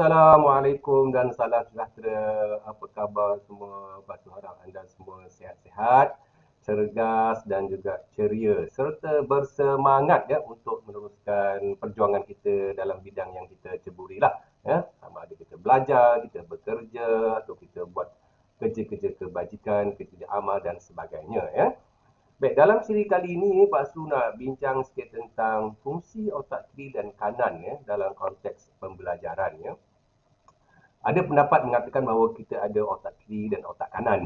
Assalamualaikum dan salam sejahtera. Apa khabar semua? Batu harap anda semua sihat-sihat, cergas dan juga ceria serta bersemangat ya untuk meneruskan perjuangan kita dalam bidang yang kita ceburi lah ya. Sama ada kita belajar, kita bekerja atau kita buat kerja-kerja kebajikan, kerja amal dan sebagainya ya. Baik, dalam siri kali ini Pak Su nak bincang sikit tentang fungsi otak kiri dan kanan ya dalam konteks pembelajaran ya. Ada pendapat mengatakan bahawa kita ada otak kiri dan otak kanan.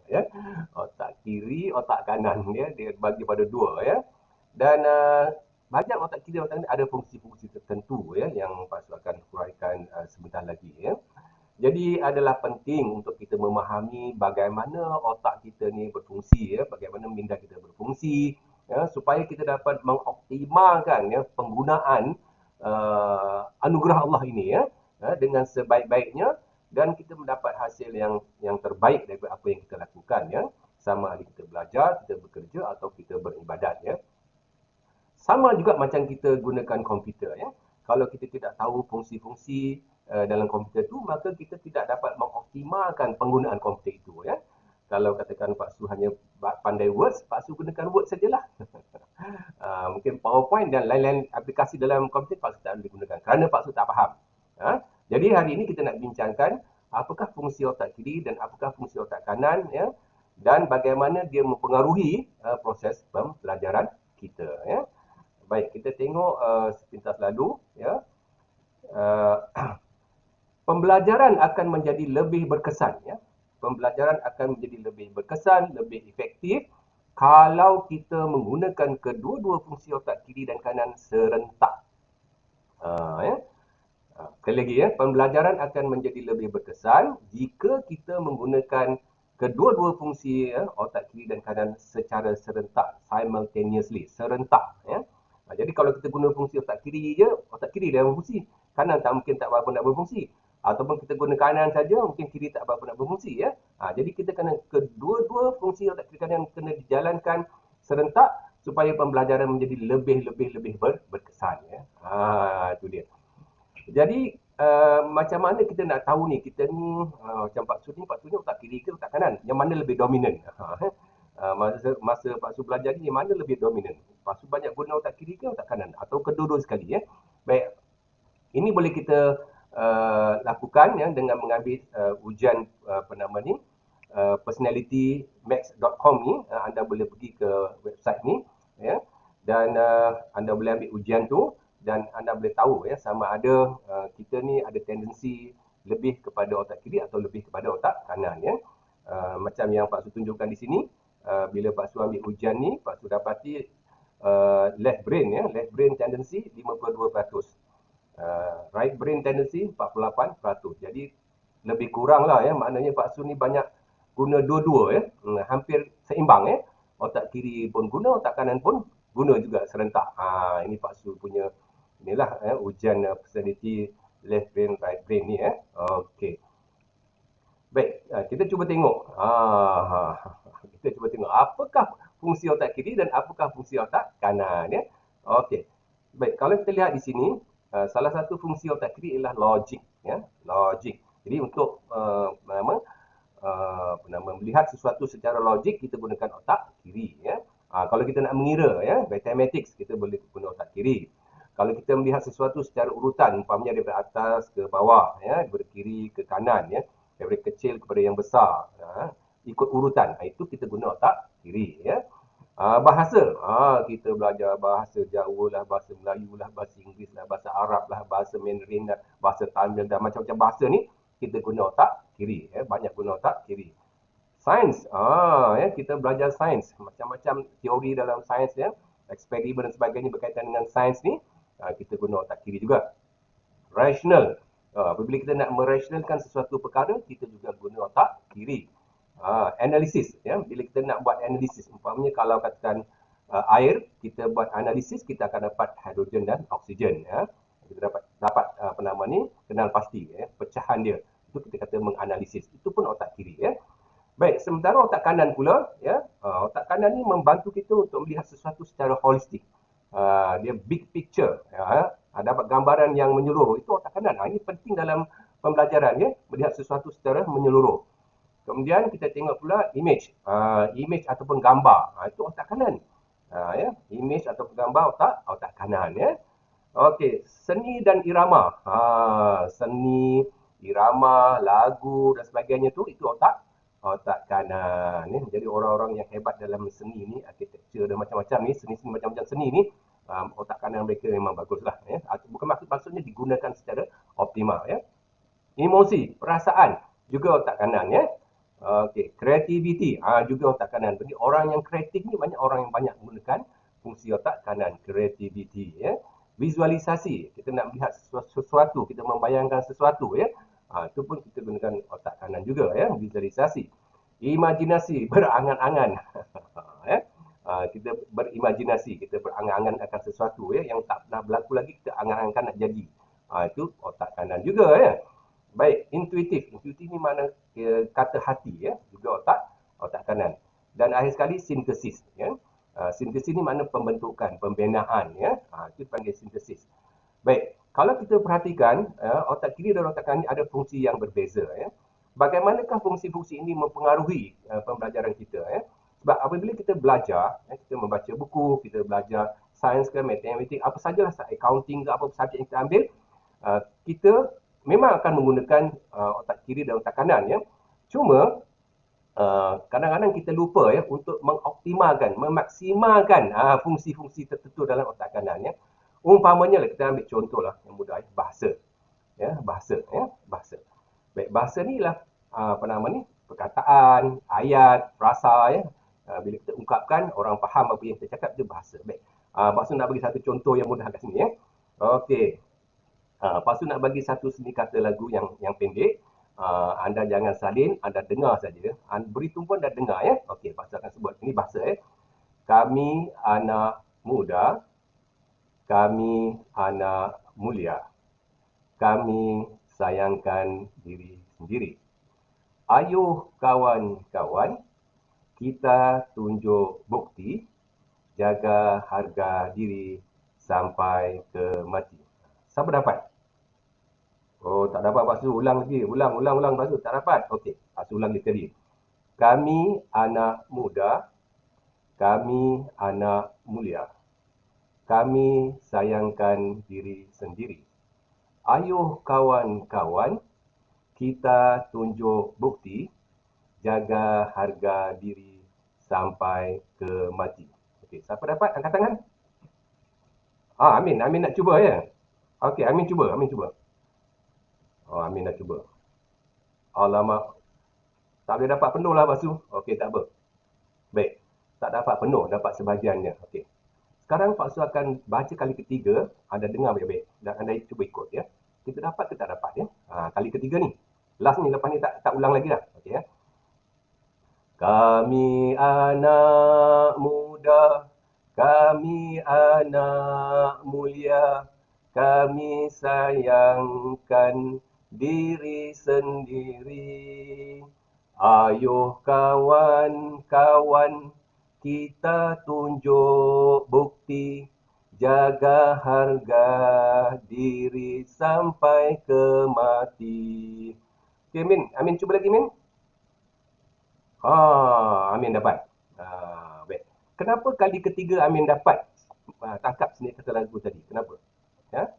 Ya. Otak kiri, otak kanan ya, dia bagi pada dua ya. Dan banyak otak kiri dan otak kanan ada fungsi-fungsi tertentu ya yang Pak Su akan huraikan sebentar lagi ya. Jadi adalah penting untuk kita memahami bagaimana otak kita ni berfungsi ya, bagaimana minda kita berfungsi ya, supaya kita dapat mengoptimalkan ya penggunaan anugerah Allah ini ya, dengan sebaik-baiknya dan kita mendapat hasil yang terbaik daripada apa yang kita lakukan ya, sama ada kita belajar, kita bekerja atau kita beribadat ya. Sama juga macam kita gunakan komputer ya. Kalau kita tidak tahu fungsi-fungsi dalam komputer itu, maka kita tidak dapat mengoptimalkan penggunaan komputer itu ya. Kalau katakan Pak Su hanya pandai Word, Pak Su gunakan Word sajalah. Mungkin PowerPoint dan lain-lain aplikasi dalam komputer Pak Su tak boleh gunakan kerana Pak Su tak faham. Jadi hari ini kita nak bincangkan apakah fungsi otak kiri dan apakah fungsi otak kanan ya, dan bagaimana dia mempengaruhi proses pembelajaran kita ya. Baik, kita tengok sepintas lalu ya. Uh, Pembelajaran akan menjadi lebih berkesan ya. Pembelajaran akan menjadi lebih berkesan, lebih efektif kalau kita menggunakan kedua-dua fungsi otak kiri dan kanan serentak. Ya. Sekali lagi ya, pembelajaran akan menjadi lebih berkesan jika kita menggunakan kedua-dua fungsi ya, otak kiri dan kanan secara serentak, simultaneously, serentak ya. Jadi kalau kita guna fungsi otak kiri je, otak kiri dia berfungsi, kanan tak mungkin tak berapa nak berfungsi. Ataupun kita guna kanan saja, mungkin kiri tak berapa nak berfungsi ya. Jadi kita kena kedua-dua fungsi otak kiri kanan kena dijalankan serentak supaya pembelajaran menjadi lebih berkesan ya. Itu dia. Jadi macam mana kita nak tahu ni, kita ni macam Pak Su ni otak kiri ke otak kanan? Yang mana lebih dominan? Masa Pak Su belajar ni, yang mana lebih dominan? Pak Su banyak guna otak kiri ke otak kanan? Atau kedua-dua sekali ya? Baik, ini boleh kita lakukan ya dengan mengambil ujian apa nama ni, personalitymax.com ni. Anda boleh pergi ke website ni ya, dan anda boleh ambil ujian tu dan anda boleh tahu ya sama ada kita ni ada tendensi lebih kepada otak kiri atau lebih kepada otak kanan ya. Macam yang Pak Su tunjukkan di sini, bila Pak Su ambil ujian ni, Pak Su dapati left brain ya, left brain tendency 52%. Right brain tendency 48%. Jadi lebih kurang lah ya, maknanya Pak Su ni banyak guna dua-dua ya, hampir seimbang ya. Otak kiri pun guna, otak kanan pun guna juga serentak. Ini Pak Su punya inilah ujian personality left brain right brain ni ya. Okey. Baik, kita cuba tengok. Kita cuba tengok apakah fungsi otak kiri dan apakah fungsi otak kanan ya. Okey. Baik, kalau kita lihat di sini, salah satu fungsi otak kiri ialah logik ya, logik. Jadi untuk melihat sesuatu secara logik kita gunakan otak kiri ya. Kalau kita nak mengira ya, mathematics kita boleh guna otak kiri. Kalau kita melihat sesuatu secara urutan, umpamanya daripada atas ke bawah ya, daripada kiri ke kanan ya, daripada kecil kepada yang besar, ikut urutan, itu kita guna otak kiri ya. Bahasa, kita belajar bahasa Jawa lah, bahasa Melayu lah, bahasa Inggeris lah, bahasa Arab lah, bahasa Mandarin lah, bahasa Tamil dan macam-macam bahasa ni kita guna otak kiri ya, banyak guna otak kiri. Sains, ya, kita belajar sains, macam-macam teori dalam sains ya, eksperimen dan sebagainya berkaitan dengan sains ni, kita guna otak kiri juga. Rational, apabila kita nak merasionalkan sesuatu perkara, kita juga guna otak kiri. Analisis, ya, bila kita nak buat analisis, umpamanya kalau katakan air, kita buat analisis, kita akan dapat hidrogen dan oksigen ya. Kita dapat apa nama ni, kenal pasti ya, pecahan dia. Itu kita kata menganalisis. Itu pun otak kiri ya. Baik, sementara otak kanan pula ya, otak kanan ni membantu kita untuk melihat sesuatu secara holistik. Dia big picture ya. Dapat gambaran yang menyeluruh, itu otak kanan. Ini penting dalam pembelajaran ya, melihat sesuatu secara menyeluruh. Kemudian kita tengok pula image, image ataupun gambar, itu otak kanan. Ya, image ataupun gambar otak kanan ya. Okey, seni dan irama. Seni, irama, lagu dan sebagainya tu itu otak kanan ya. Jadi orang-orang yang hebat dalam seni ni, arkitektur dan macam-macam ni, seni-seni macam-macam seni ni, otak kanan mereka memang baguslah ya. Bukan maksudnya digunakan secara optimal ya. Emosi, perasaan juga otak kanan ya. Okey, creativity juga otak kanan. Jadi orang yang kreatif ni banyak orang yang banyak menggunakan fungsi otak kanan, creativity ya. Visualisasi, kita nak melihat sesuatu, kita membayangkan sesuatu ya. Itu pun kita gunakan otak kanan juga ya, visualisasi. Imajinasi, berangan-angan. Ya. Kita berimajinasi, kita berangan-angan akan sesuatu ya yang tak pernah berlaku lagi, kita angan-angan nak jadi. Itu otak kanan juga ya. Baik, intuitif. Intuitif ni mana kata hati ya, juga otak kanan. Dan akhir sekali sintesis ya. Sintesis ni makna pembentukan, pembinaan ya. Itu dipanggil sintesis. Baik, kalau kita perhatikan otak kiri dan otak kanan ni ada fungsi yang berbeza ya. Bagaimanakah fungsi-fungsi ini mempengaruhi pembelajaran kita ya? Sebab apabila kita belajar, kita membaca buku, kita belajar sains ke matematik, apa sajalah accounting ke apa saja yang kita ambil, kita memang akan menggunakan otak kiri dan otak kanan ya. Cuma kadang-kadang kita lupa ya untuk mengoptimalkan, memaksimalkan fungsi-fungsi tertentu dalam otak kanan ya. Umpamanya lah, kita ambil contoh lah yang mudah ya, bahasa. Ya, bahasa ya, bahasa. Baik, bahasa ni lah apa nama ni? Perkataan, ayat, frasa ya. Bila kita ungkapkan, orang faham apa yang kita cakap, itu bahasa. Baik. Lepas tu nak bagi satu contoh yang mudah kat sini ya. Okey. Lepas tu nak bagi satu seni kata lagu yang pendek. Anda jangan salin, anda dengar saja. Beri tumpuan dan dengar ya. Okey, bahasa akan sebut. Ini bahasa ya. Kami anak muda, kami anak mulia. Kami sayangkan diri sendiri. Ayuh kawan-kawan, kita tunjuk bukti, jaga harga diri sampai ke mati. Siapa dapat? Oh, tak dapat Pak Su. Ulang lagi. Ulang Pak Su. Tak dapat. Okey. Pak Su ulang sekali. Kami anak muda. Kami anak mulia. Kami sayangkan diri sendiri. Ayuh kawan-kawan, kita tunjuk bukti, jaga harga diri sampai ke mati. Okey, siapa dapat? Angkat tangan. Amin. Amin nak cuba ya? Okey, Amin cuba. Amin cuba. Oh, Amin nak cuba. Alamak. Tak boleh dapat penuh lah Pak Su. Okey, tak apa. Baik. Tak dapat penuh, dapat sebahagiannya. Okey. Sekarang Pak Su akan baca kali ketiga. Anda dengar baik-baik. Dan anda cuba ikut ya. Kita dapat ke tak dapat ya? Kali ketiga ni. Last ni, lepas ni tak ulang lagi dah. Okey ya. Kami anak muda. Kami anak mulia. Kami sayangkan diri sendiri. Ayuh kawan-kawan, kita tunjuk bukti, jaga harga diri sampai ke mati. Okey Min, Amin cuba lagi Min. Amin dapat. Baik. Kenapa kali ketiga Amin dapat tangkap seni kata lagu tadi? Kenapa? Ya?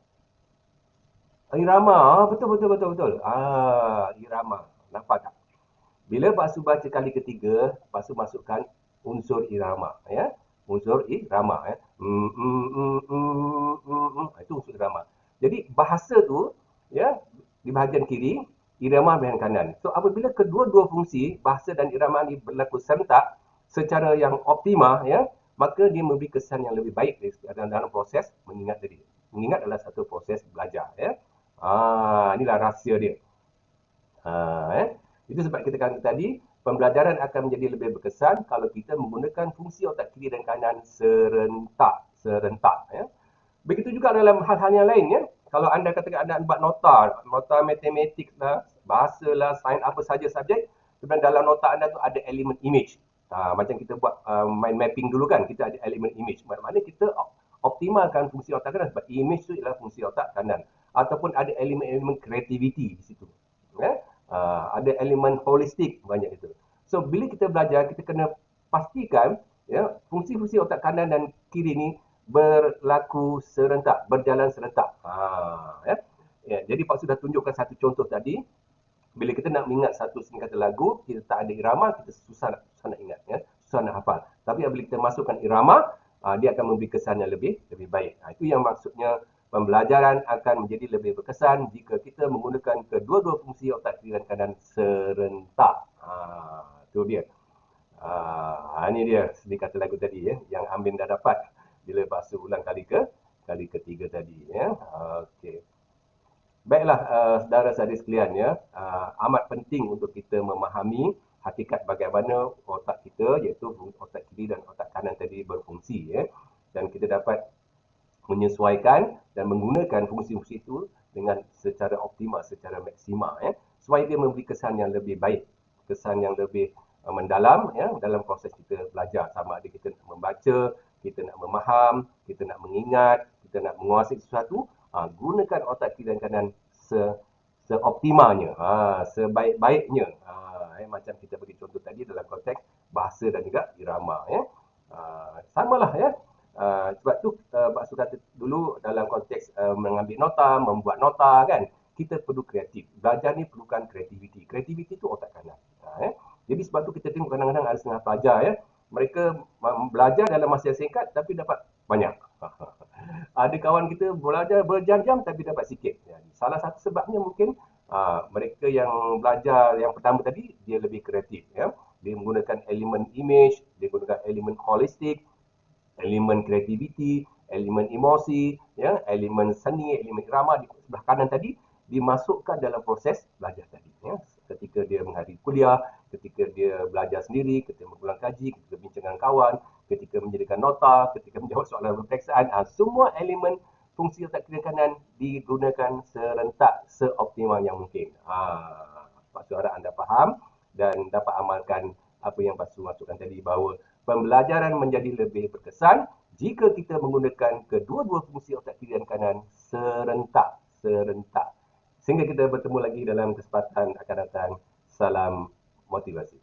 Irama, betul. Irama. Nampak tak? Bila Pak Su baca kali ketiga, Pak Su masukkan unsur irama, ya. Unsur irama, ya. Itu unsur irama. Jadi bahasa tu, ya, di bahagian kiri, irama bahagian kanan. So apabila kedua-dua fungsi bahasa dan irama ni berlaku serentak secara yang optimal, ya, maka dia memberi kesan yang lebih baik dalam proses mengingat tadi. Mengingat adalah satu proses belajar, ya. Inilah rahsia dia. Itu sebab kita kata tadi, pembelajaran akan menjadi lebih berkesan kalau kita menggunakan fungsi otak kiri dan kanan serentak. Ya. Begitu juga dalam hal-hal yang lain. Ya. Kalau anda katakan anda buat nota matematik lah, bahasa lah, sains apa saja subjek, sebenarnya dalam nota anda tu ada elemen image. Macam kita buat mind mapping dulu kan, kita ada elemen image. Maknanya kita optimalkan fungsi otak kanan sebab image tu ialah fungsi otak kanan. Ataupun ada elemen-elemen kreativiti di situ. Ya? Ada elemen holistik banyak itu. So bila kita belajar, kita kena pastikan ya fungsi-fungsi otak kanan dan kiri ni berlaku serentak, berjalan serentak. Ya. Ya, jadi Pak sudah tunjukkan satu contoh tadi. Bila kita nak mengingat satu singkatan lagu, kita tak ada irama, kita susah nak ingat, ya, susah nak hafal. Tapi bila kita masukkan irama, dia akan memberi kesan yang lebih baik. Itu yang maksudnya pembelajaran akan menjadi lebih berkesan jika kita menggunakan kedua-dua fungsi otak kiri dan kanan serentak. Itu dia. Ini dia sedikit kata lagu tadi ya, yang Amin dah dapat bila basuh ulang kali ketiga tadi ya. Okey. Baiklah, saudara-saudari sekalian ya, amat penting untuk kita memahami hakikat bagaimana otak kita iaitu otak kiri dan otak kanan tadi berfungsi ya. Dan kita dapat menyesuaikan dan menggunakan fungsi-fungsi itu dengan secara optimal, secara maksimal ya, supaya dia memberi kesan yang lebih baik, kesan yang lebih mendalam ya dalam proses kita belajar, sama ada kita nak membaca, kita nak memaham, kita nak mengingat, kita nak menguasai sesuatu, gunakan otak kiri dan kanan seoptimalnya, sebaik-baiknya. Macam kita bagi contoh tadi dalam konteks bahasa dan juga irama ya. Samalah ya. Sebab tu Pak Su kata dulu dalam konteks mengambil nota, membuat nota kan, kita perlu kreatif. Belajar ni perlukan kreativiti. Kreativiti tu otak kanan. Jadi sebab tu kita tengok kadang-kadang ada setengah pelajar ya, mereka belajar dalam masa yang singkat tapi dapat banyak. Ada kawan kita belajar berjam-jam tapi dapat sikit. Salah satu sebabnya mungkin mereka yang belajar yang pertama tadi dia lebih kreatif ya. Dia menggunakan elemen image, dia menggunakan elemen holistik, elemen kreativiti, elemen emosi, ya, elemen seni, elemen irama di sebelah kanan tadi dimasukkan dalam proses belajar tadi. Ya. Ketika dia menghadiri kuliah, ketika dia belajar sendiri, ketika mengulang kaji, ketika bincang dengan kawan, ketika menjadikan nota, ketika menjawab soalan peperiksaan, semua elemen fungsi otak kiri kanan digunakan serentak, seoptimal yang mungkin. Pak Su harap anda faham dan dapat amalkan apa yang Pak Su masukkan tadi, bahawa pembelajaran menjadi lebih berkesan jika kita menggunakan kedua-dua fungsi otak kiri dan kanan serentak. Sehingga kita bertemu lagi dalam kesempatan akan datang. Salam motivasi.